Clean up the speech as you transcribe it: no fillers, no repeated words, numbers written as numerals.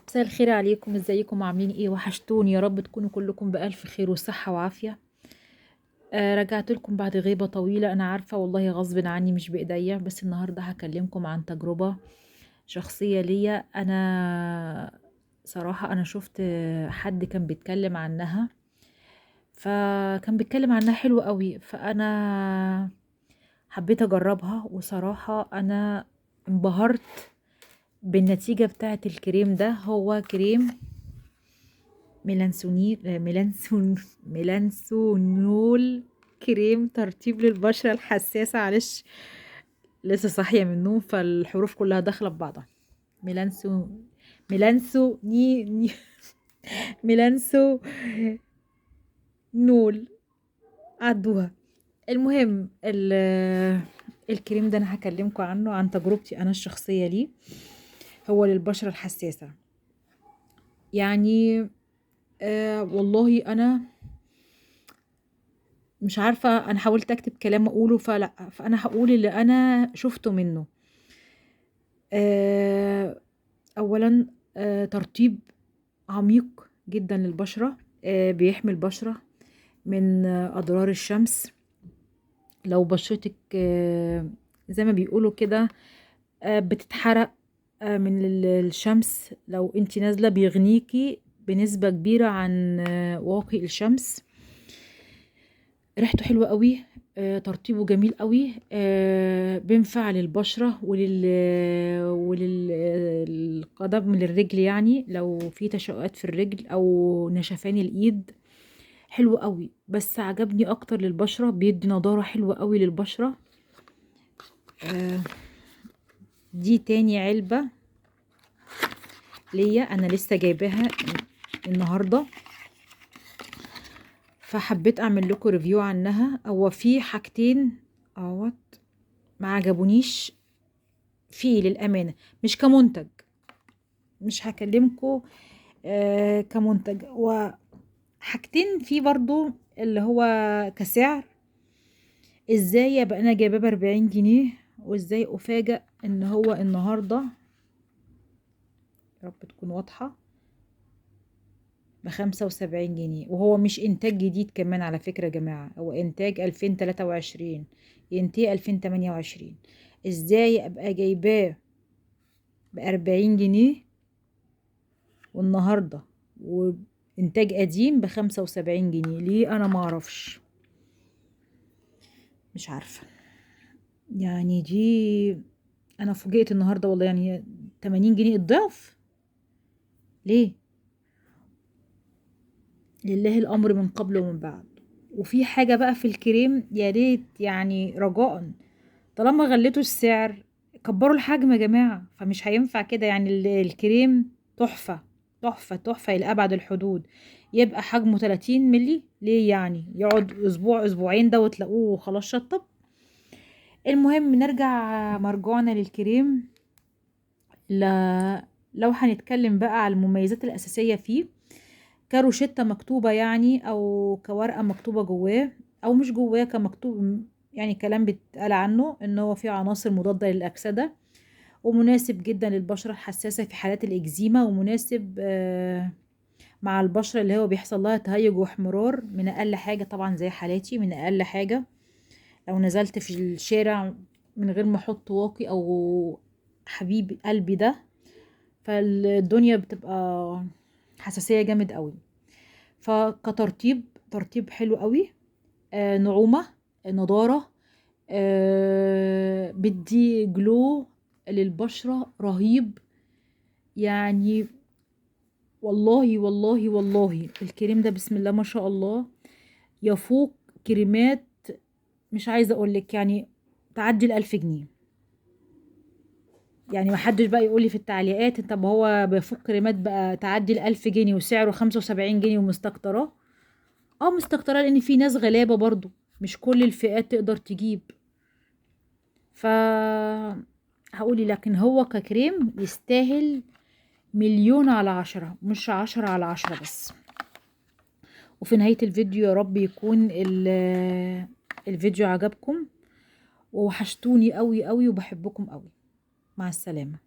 مساء الخير عليكم، ازيكم عاملين ايه؟ وحشتوني، يا رب تكونوا كلكم بألف خير وصحة وعافية. رجعت لكم بعد غيبة طويلة، انا عارفة والله غصب عني مش بإيديا، بس النهاردة هكلمكم عن تجربة شخصية ليا انا. صراحة انا شفت حد كان بيتكلم عنها، فكان بيتكلم عنها حلو قوي، فانا حبيت اجربها. وصراحة انا انبهرت بالنتيجة بتاعة الكريم ده. هو كريم ميلانسوني ميلانسونول، كريم ترطيب للبشرة الحساسة. معلش لسه صاحية من النوم فالحروف كلها داخلة في بعضها. ميلانسو ميلانسو ميلانسو نول، عدوها. المهم الكريم ده انا هكلمكم عنه، عن تجربتي انا الشخصية ليه. هو للبشرة الحساسة يعني. والله انا مش عارفة، أنا حاولت أكتب كلام أقوله فأنا هقول اللي أنا شفته منه. آه، أولا ترطيب عميق جدا للبشرة. بيحمي البشرة من أضرار الشمس. لو بشرتك زي ما بيقولوا كده بتتحرق من الشمس، لو انتي نازلة بيغنيكي بنسبة كبيرة عن واقي الشمس. ريحته حلوة قوي، ترطيبه جميل قوي، بينفع للبشرة القدم للرجل، يعني لو في تشققات في الرجل او نشفان الايد. حلو قوي، بس عجبني اكتر للبشرة، بيدي نضارة حلوة قوي للبشرة. آه، دي تاني علبة ليا، انا لسه جايباها النهاردة، فحبيت اعمل لكم ريفيو عنها. هو في حاجتين اهوت ما عجبونيش فيه للأمانة، مش كمنتج، مش هكلمكم كمنتج. وحاجتين فيه برضو اللي هو كسعر. ازاي ابقى انا جايباه ب40 جنيه، وازاي افاجأ ان هو النهاردة، يا رب تكون واضحة، ب75 جنيه. وهو مش انتاج جديد كمان على فكرة يا جماعة، هو انتاج 2023 ينتهي 2028. ازاي ابقى جايباه ب40 جنيه والنهاردة وإنتاج قديم ب75 جنيه؟ ليه؟ أنا معرفش، مش عارفة. يعني دي أنا فوجئت النهاردة والله، يعني 80 جنيه الضعف. ليه؟ لله الأمر من قبل ومن بعد. وفي حاجة بقى في الكريم، يا ريت يعني رجاء، طالما غليتوا السعر كبروا الحجم يا جماعة. فمش هينفع كده يعني. الكريم تحفة تحفة تحفة إلى أبعد الحدود، يبقى حجمه 30 ملي. ليه يعني يقعد أسبوع أسبوعين ده وتلاقوه خلاص شطب؟ المهم نرجع مرجوعنا للكريم. لو هنتكلم بقى على المميزات الأساسية فيه، كروشتة مكتوبة يعني، أو كورقة مكتوبة جواه، أو مش جواه كمكتوب، يعني كلام بيتقال عنه إن هو فيه عناصر مضادة للأكسدة، ومناسب جدا للبشرة الحساسة في حالات الإكزيما، ومناسب مع البشرة اللي هو بيحصل لها تهيج واحمرار من أقل حاجة، طبعا زي حالاتي من أقل حاجة. لو نزلت في الشارع من غير ما أحط واقي أو حبيب قلبي ده، فالدنيا بتبقى حساسية جامد قوي. فكترطيب، ترطيب حلو قوي، نعومة، نضارة، بدي جلو للبشرة رهيب يعني. والله والله والله الكريم ده بسم الله ما شاء الله يفوق كريمات، مش عايزة اقولك يعني تعدي ال1000 جنيه. يعني ما حدش بقى يقولي في التعليقات طب هو بيفوق كريمات بقى تعدي ال1000 جنيه وسعره 75 جنيه ومستكتراه. اه مستكتراه، لان في ناس غلابة برضو، مش كل الفئات تقدر تجيب. ف هقولي لكن هو ككريم يستاهل 1,000,000 على 10، مش 10 على 10 بس. وفي نهاية الفيديو يا رب يكون الفيديو عجبكم، ووحشتوني قوي قوي وبحبكم قوي. مع السلامة.